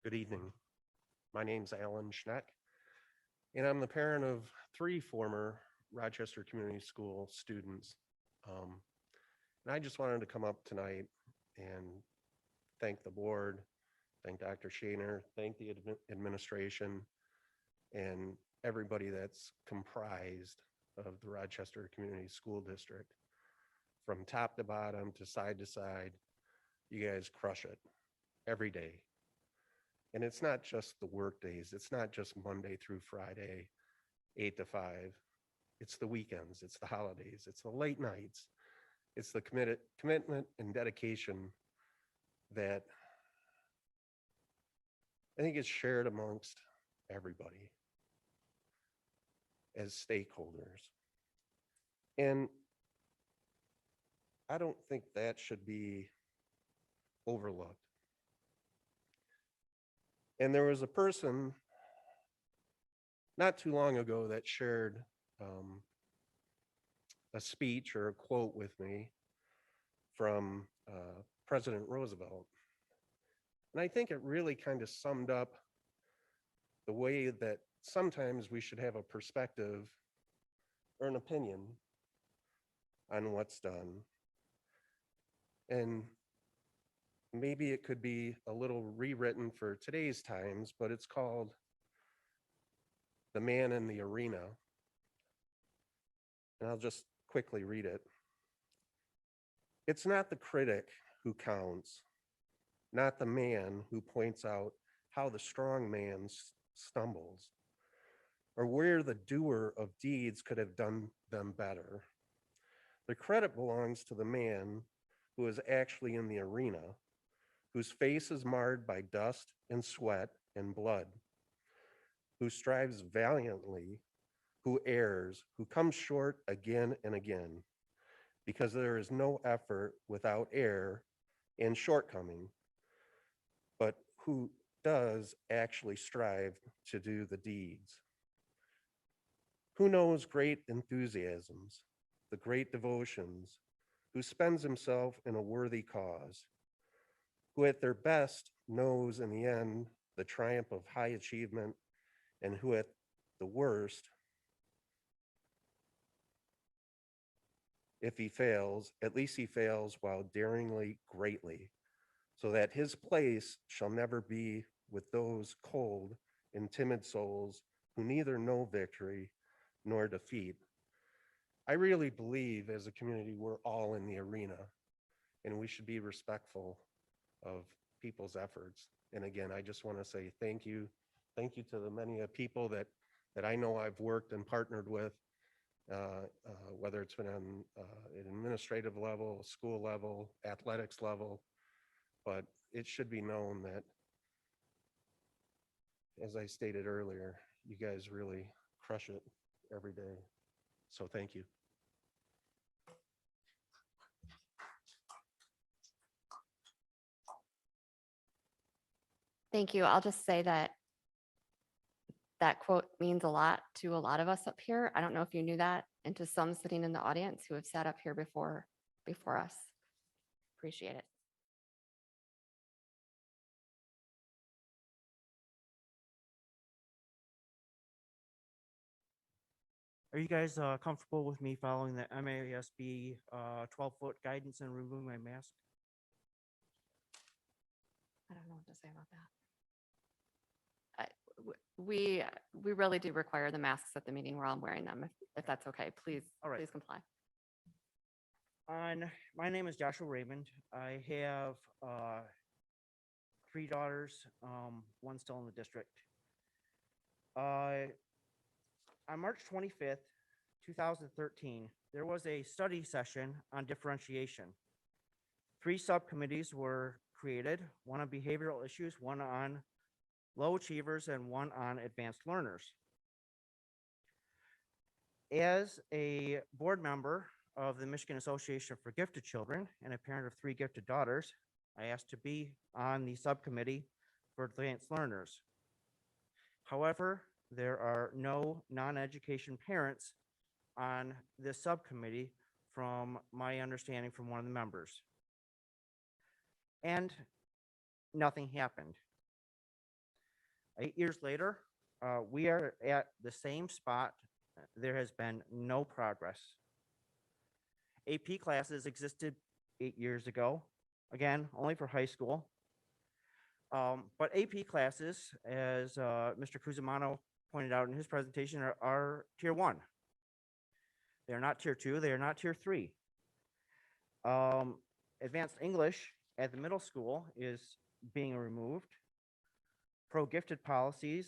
Good evening. My name's Alan Schneck, and I'm the parent of three former Rochester Community School students. Um, and I just wanted to come up tonight and thank the board, thank Dr. Shaner, thank the administration, and everybody that's comprised of the Rochester Community School District. From top to bottom to side, you guys crush it every day. And it's not just the work days. It's not just Monday through Friday, 8 to 5. It's the weekends. It's the holidays. It's the late nights. It's the commitment and dedication that I think is shared amongst everybody as stakeholders. And I don't think that should be overlooked. And there was a person not too long ago that shared a speech or a quote with me from President Roosevelt. And I think it really kind of summed up the way that sometimes we should have a perspective or an opinion on what's done. And maybe it could be a little rewritten for today's times, but it's called The Man in the Arena. And I'll just quickly read it. It's not the critic who counts, not the man who points out how the strong man stumbles, or where the doer of deeds could have done them better. The credit belongs to the man who is actually in the arena, whose face is marred by dust and sweat and blood, who strives valiantly, who errs, who comes short again and again, because there is no effort without error and shortcoming, but who does actually strive to do the deeds. Who knows great enthusiasms, the great devotions, who spends himself in a worthy cause, who at their best knows in the end the triumph of high achievement, and who at the worst, if he fails, at least he fails while daringly greatly, so that his place shall never be with those cold and timid souls who neither know victory nor defeat. I really believe as a community, we're all in the arena, and we should be respectful of people's efforts. And again, I just want to say thank you. Thank you to the many people that I know I've worked and partnered with, whether it's been on an administrative level, school level, athletics level. But it should be known that, as I stated earlier, you guys really crush it every day. So thank you. Thank you. I'll just say that that quote means a lot to a lot of us up here. I don't know if you knew that, and to some sitting in the audience who have sat up here before us. Appreciate it. Are you guys comfortable with me following the MASB 12-foot guidance and removing my mask? I don't know what to say about that. We really do require the masks at the meeting. We're all wearing them. If that's okay, please, All right. please comply. My name is Joshua Raymond. I have 3 daughters, one still in the district. On March 25th, 2013, there was a study session on differentiation. 3 subcommittees were created, one on behavioral issues, one on low achievers, and one on advanced learners. As a board member of the Michigan Association for Gifted Children and a parent of 3 gifted daughters, I asked to be on the subcommittee for advanced learners. However, there are no non-education parents on this subcommittee from my understanding from one of the members. And nothing happened. 8 years later, we are at the same spot. There has been no progress. AP classes existed 8 years ago, again, only for high school. But AP classes, as Mr. Cusimano pointed out in his presentation, are tier 1. They're not tier 2, they are not tier 3. Advanced English at the middle school is being removed. Pro-gifted policies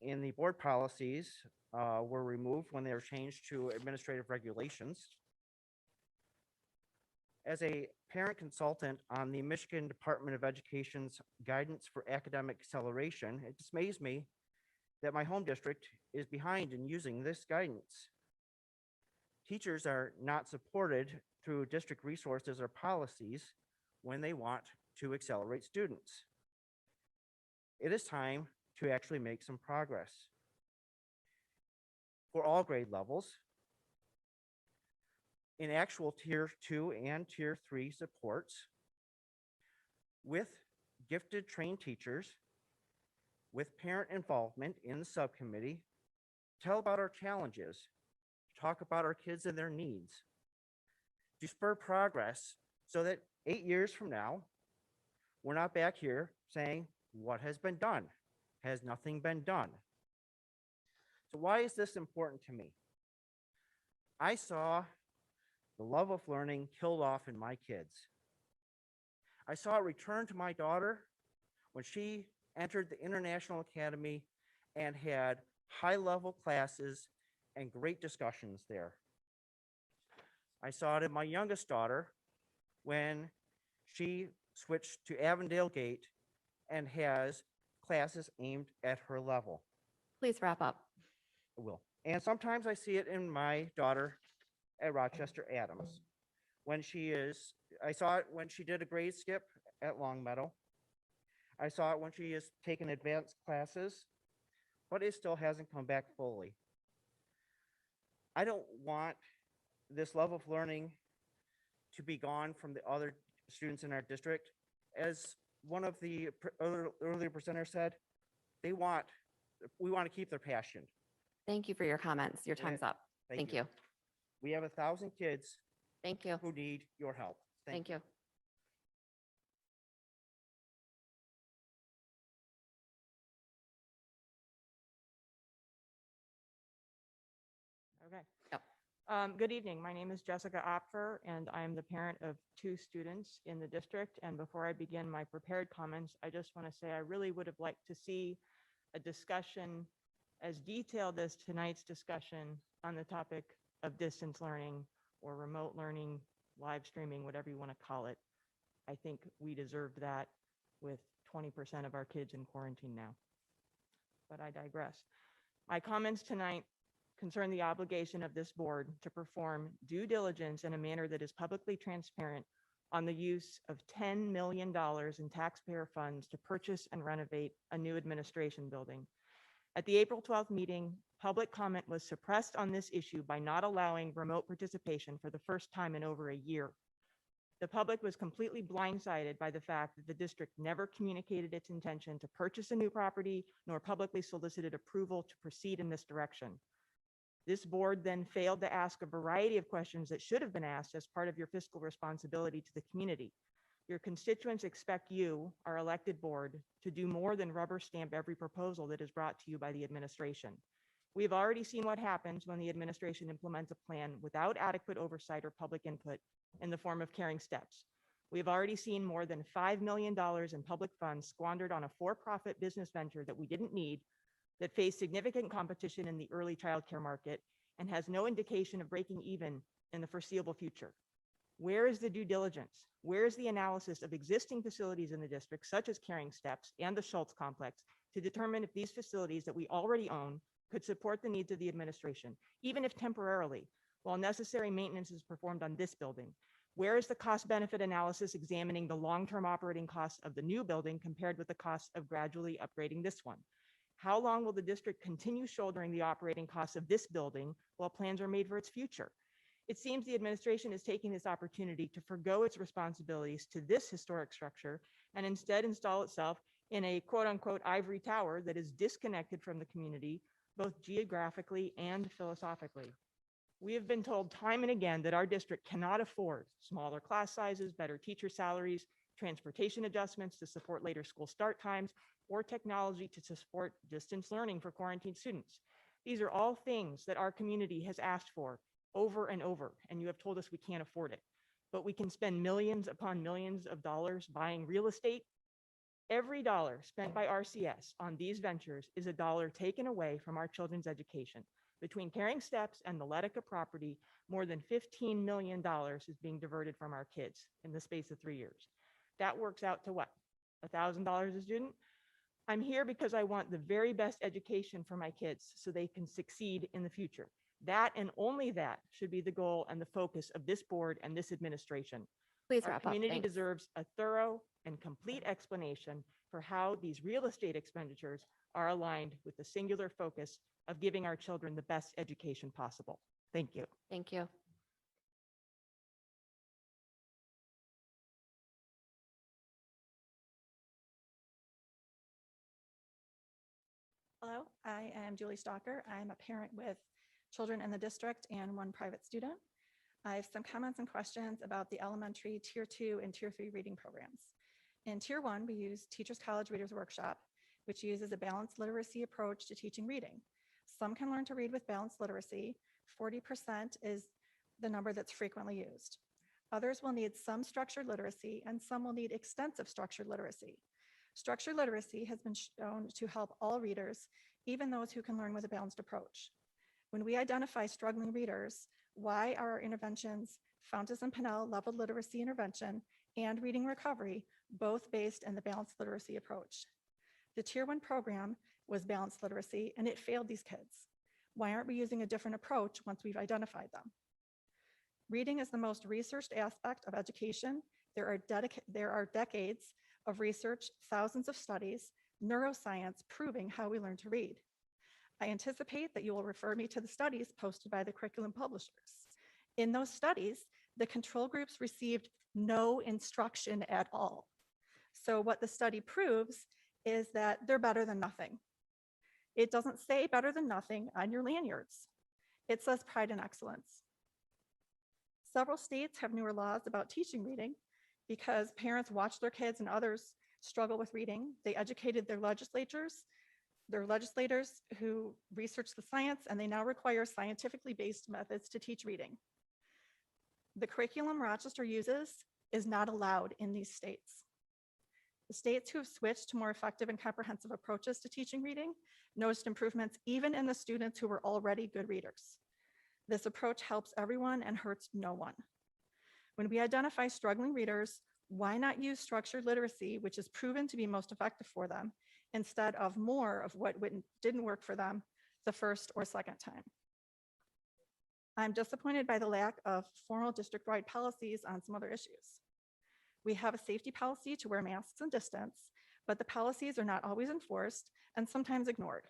in the board policies were removed when they were changed to administrative regulations. As a parent consultant on the Michigan Department of Education's guidance for academic acceleration, it dismays me that my home district is behind in using this guidance. Teachers are not supported through district resources or policies when they want to accelerate students. It is time to actually make some progress. For all grade levels, in actual tier 2 and tier 3 supports, with gifted trained teachers, with parent involvement in the subcommittee, tell about our challenges, talk about our kids and their needs, to spur progress so that 8 years from now, we're not back here saying, what has been done? Has nothing been done? So why is this important to me? I saw the love of learning killed off in my kids. I saw it return to my daughter when she entered the International Academy and had high-level classes and great discussions there. I saw it in my youngest daughter when she switched to Avondale Gate and has classes aimed at her level. Please wrap up. I will. And sometimes I see it in my daughter at Rochester Adams. I saw it when she did a grade skip at Longmeadow. I saw it when she has taken advanced classes, but it still hasn't come back fully. I don't want this love of learning to be gone from the other students in our district. As one of the earlier presenters said, we want to keep their passion. Thank you for your comments. Your time's up. Thank you. We have 1,000 kids Thank you. who need your help. Thank you. Okay. Yep. Good evening. My name is Jessica Opfer, and I am the parent of 2 students in the district. And before I begin my prepared comments, I just want to say I really would have liked to see a discussion as detailed as tonight's discussion on the topic of distance learning or remote learning, live streaming, whatever you want to call it. I think we deserved that with 20% of our kids in quarantine now. But I digress. My comments tonight concern the obligation of this board to perform due diligence in a manner that is publicly transparent on the use of $10 million in taxpayer funds to purchase and renovate a new administration building. At the April 12th meeting, public comment was suppressed on this issue by not allowing remote participation for the first time in over a year. The public was completely blindsided by the fact that the district never communicated its intention to purchase a new property, nor publicly solicited approval to proceed in this direction. This board then failed to ask a variety of questions that should have been asked as part of your fiscal responsibility to the community. Your constituents expect you, our elected board, to do more than rubber stamp every proposal that is brought to you by the administration. We have already seen what happens when the administration implements a plan without adequate oversight or public input in the form of caring steps. We have already seen more than $5 million in public funds squandered on a for-profit business venture that we didn't need, that faced significant competition in the early childcare market and has no indication of breaking even in the foreseeable future. Where is the due diligence? Where is the analysis of existing facilities in the district, such as Caring Steps and the Schultz Complex, to determine if these facilities that we already own could support the needs of the administration, even if temporarily, while necessary maintenance is performed on this building? Where is the cost-benefit analysis examining the long-term operating costs of the new building compared with the cost of gradually upgrading this one? How long will the district continue shouldering the operating costs of this building while plans are made for its future? It seems the administration is taking this opportunity to forgo its responsibilities to this historic structure and instead install itself in a quote unquote ivory tower that is disconnected from the community, both geographically and philosophically. We have been told time and again that our district cannot afford smaller class sizes, better teacher salaries, transportation adjustments to support later school start times, or technology to support distance learning for quarantined students. These are all things that our community has asked for over and over, and you have told us we can't afford it. But we can spend millions upon millions of dollars buying real estate. Every dollar spent by RCS on these ventures is a dollar taken away from our children's education. Between Caring Steps and the Letica property, more than $15 million is being diverted from our kids in the space of 3 years. That works out to what? $1,000 a student? I'm here because I want the very best education for my kids so they can succeed in the future. That and only that should be the goal and the focus of this board and this administration. Please Our wrap up. community Thanks. deserves a thorough and complete explanation for how these real estate expenditures are aligned with the singular focus of giving our children the best education possible. Thank you. Thank you. Hello, I am Julie Stalker. I'm a parent with children in the district and one private student. I have some comments and questions about the elementary Tier 2 and Tier 3 reading programs. In Tier 1, we use Teachers College Readers Workshop, which uses a balanced literacy approach to teaching reading. Some can learn to read with balanced literacy. 40% is the number that's frequently used. Others will need some structured literacy, and some will need extensive structured literacy. Structured literacy has been shown to help all readers, even those who can learn with a balanced approach. When we identify struggling readers, why are our interventions, Fountas and Pinnell leveled literacy intervention and reading recovery, both based in the balanced literacy approach? The Tier 1 program was balanced literacy and it failed these kids. Why aren't we using a different approach once we've identified them? Reading is the most researched aspect of education. There are decades of research, thousands of studies, neuroscience proving how we learn to read. I anticipate that you will refer me to the studies posted by the curriculum publishers. In those studies, the control groups received no instruction at all. So what the study proves is that they're better than nothing. It doesn't say better than nothing on your lanyards. It says pride and excellence. Several states have newer laws about teaching reading because parents watch their kids and others struggle with reading. They educated their legislators who research the science, and they now require scientifically based methods to teach reading. The curriculum Rochester uses is not allowed in these states. The states who have switched to more effective and comprehensive approaches to teaching reading noticed improvements even in the students who were already good readers. This approach helps everyone and hurts no one. When we identify struggling readers, why not use structured literacy, which is proven to be most effective for them, instead of more of what didn't work for them the first or second time? I'm disappointed by the lack of formal district-wide policies on some other issues. We have a safety policy to wear masks and distance, but the policies are not always enforced and sometimes ignored.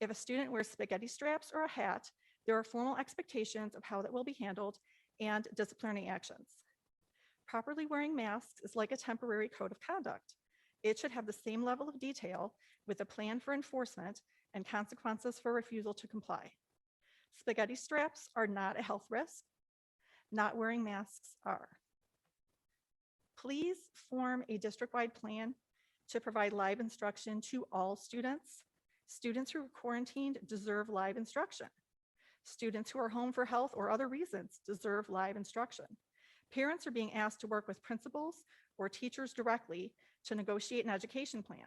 If a student wears spaghetti straps or a hat, there are formal expectations of how that will be handled and disciplinary actions. Properly wearing masks is like a temporary code of conduct. It should have the same level of detail with a plan for enforcement and consequences for refusal to comply. Spaghetti straps are not a health risk. Not wearing masks are. Please form a district-wide plan to provide live instruction to all students. Students who are quarantined deserve live instruction. Students who are home for health or other reasons deserve live instruction. Parents are being asked to work with principals or teachers directly to negotiate an education plan.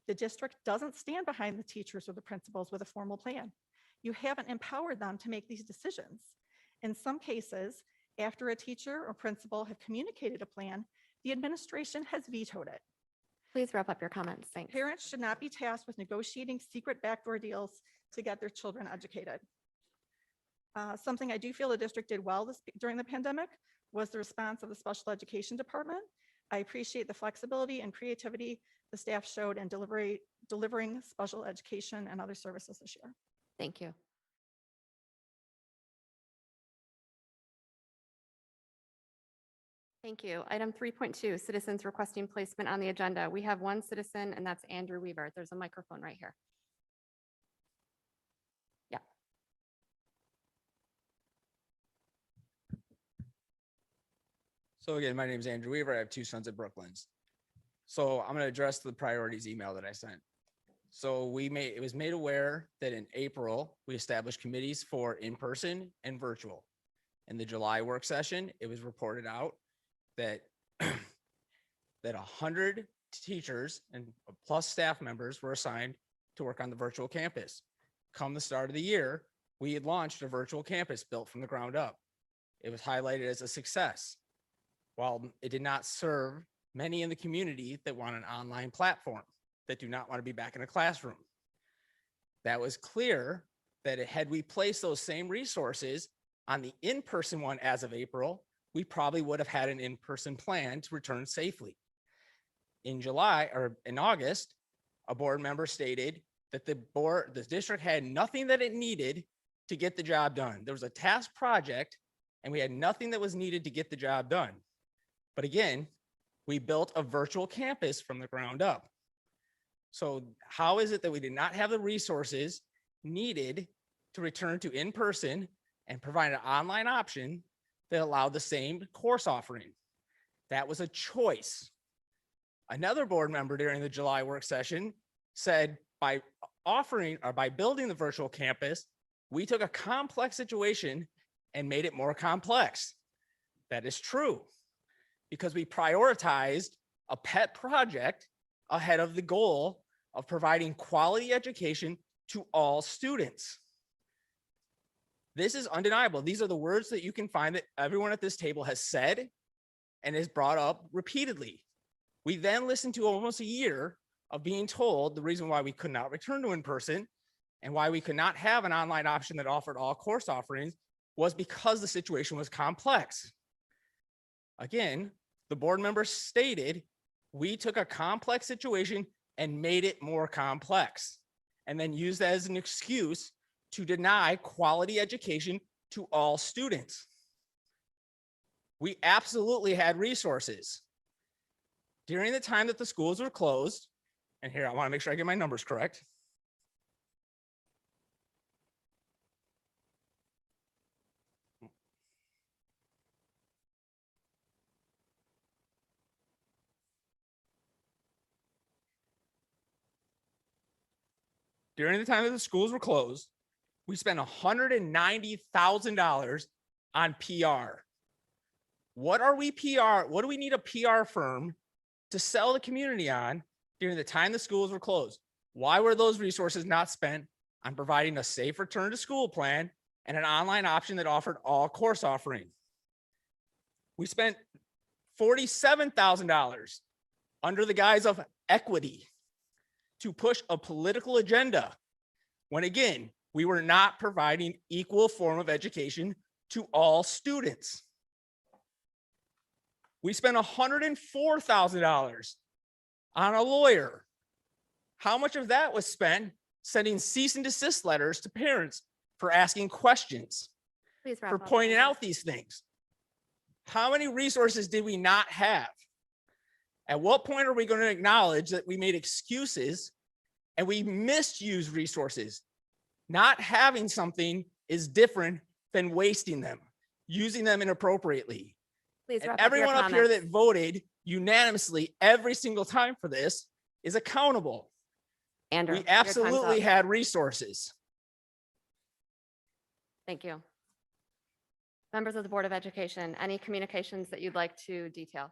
The district doesn't stand behind the teachers or the principals with a formal plan. You haven't empowered them to make these decisions. In some cases, after a teacher or principal have communicated a plan, the administration has vetoed it. Please wrap up your comments. Thanks. Parents should not be tasked with negotiating secret backdoor deals to get their children educated. Something I do feel the district did well during the pandemic was the response of the special education department. I appreciate the flexibility and creativity the staff showed in delivering special education and other services this year. Thank you. Thank you. Item 3.2, citizens requesting placement on the agenda. We have one citizen, and that's Andrew Weaver. There's a microphone right here. Yeah. So again, my name is Andrew Weaver. I have two sons at Brooklands. So I'm going to address the priorities email that I sent. So it was made aware that in April, we established committees for in-person and virtual. In the July work session, it was reported out that that 100 teachers and plus staff members were assigned to work on the virtual campus. Come the start of the year, we had launched a virtual campus built from the ground up. It was highlighted as a success. While it did not serve many in the community that want an online platform, that do not want to be back in a classroom. That was clear that had we placed those same resources on the in-person one as of April, we probably would have had an in-person plan to return safely. In July or in August, a board member stated that the district had nothing that it needed to get the job done. There was a task project and we had nothing that was needed to get the job done. But again, we built a virtual campus from the ground up. So how is it that we did not have the resources needed to return to in-person and provide an online option that allowed the same course offering? That was a choice. Another board member during the July work session said by building the virtual campus, we took a complex situation and made it more complex. That is true because we prioritized a pet project ahead of the goal of providing quality education to all students. This is undeniable. These are the words that you can find that everyone at this table has said and has brought up repeatedly. We then listened to almost a year of being told the reason why we could not return to in-person and why we could not have an online option that offered all course offerings was because the situation was complex. Again, the board member stated, we took a complex situation and made it more complex and then used that as an excuse to deny quality education to all students. We absolutely had resources. During the time that the schools were closed, and here I want to make sure I get my numbers correct. During the time that the schools were closed, we spent $190,000 on PR. What do we need a PR firm to sell the community on during the time the schools were closed? Why were those resources not spent on providing a safe return to school plan and an online option that offered all course offerings? We spent $47,000 under the guise of equity to push a political agenda when again, we were not providing equal form of education to all students. We spent $104,000 on a lawyer. How much of that was spent sending cease and desist letters to parents for asking questions, Please wrap for up, pointing Andrew. out these things? How many resources did we not have? At what point are we going to acknowledge that we made excuses and we misused resources? Not having something is different than wasting them, using them inappropriately. Please And wrap up your everyone up here comments. that voted unanimously every single time for this is accountable. Andrew, We your time's absolutely up. had resources. Thank you. Members of the Board of Education, any communications that you'd like to detail?